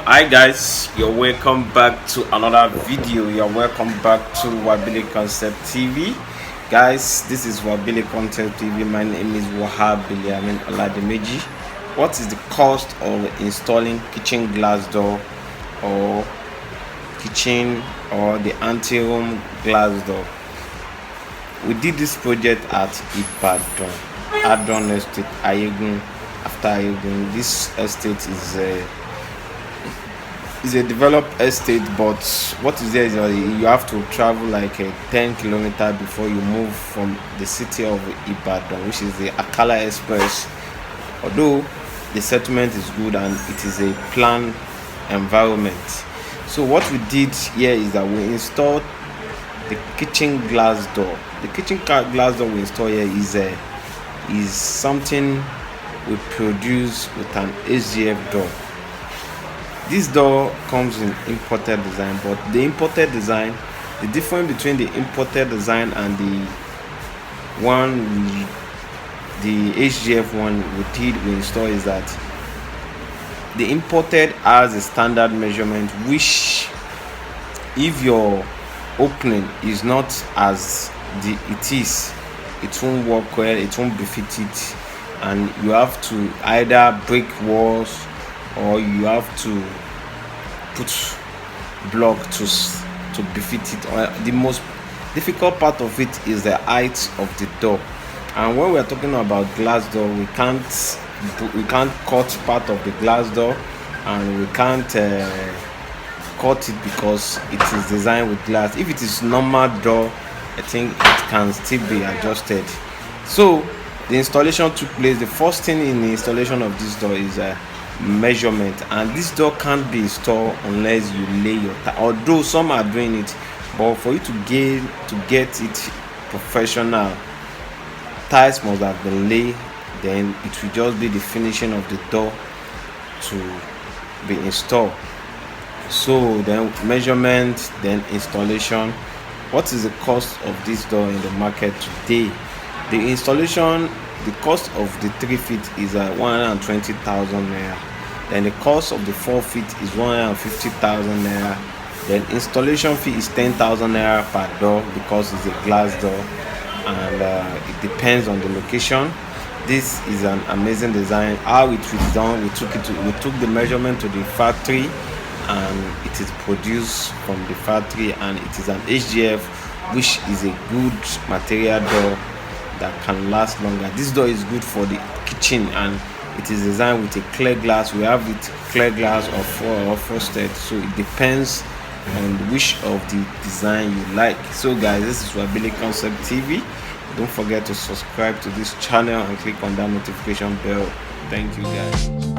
Hi guys, you're welcome back to another video. You're welcome back to Wabili Concept TV. Guys, this is Wabili Concept TV. My name is Wahab Biliamin Olademeji. What is the cost of installing kitchen glass door or kitchen or the anti-room glass door? We did this project at Ibadan, Adon Estate, Ayegun. After Ayegun, this estate is a developed estate, but what is there is you have to travel like a 10 kilometer before you move from the city of Ibadan, which is the Akala Express. Although the settlement is good and it is a planned environment. So what we did here is that we installed the kitchen glass door. The kitchen glass door we install here is something we produce with an HDF door. This door comes in imported design, but the imported design, the difference between the imported design and the HDF one we install is that the imported has a standard measurement, which if your opening is not as it won't work well, it won't befit it, and you have to either break walls or you have to put block to befit it. Or the most difficult part of it is the height of the door. And when we're talking about glass door, we can't cut part of the glass door, and we can't cut it because it is designed with glass. If it is normal door, I think it can still be adjusted. So the installation took place. The first thing in the installation of this door is measurement, and this door can't be installed unless you lay your although some are doing it, but for you to get it professional, tiles must have been laid. Then it will just be the finishing of the door to be installed. So then measurement, then installation. What is the cost of this door in the market today? The installation, the cost of the 3 feet is 120,000 naira. Then the cost of the 4 feet is 150,000 naira. Then installation fee is 10,000 naira per door because it's a glass door, and it depends on the location. This is an amazing design. How it was done, we took the measurement to the factory, and it is produced from the factory, and it is an HDF, which is a good material door that can last longer. This door is good for the kitchen, and it is designed with a clear glass. We have it clear glass or frosted, so it depends on which of the design you like. So guys, this is Wabili Concept TV. Don't forget to subscribe to this channel and click on that notification bell. Thank you guys.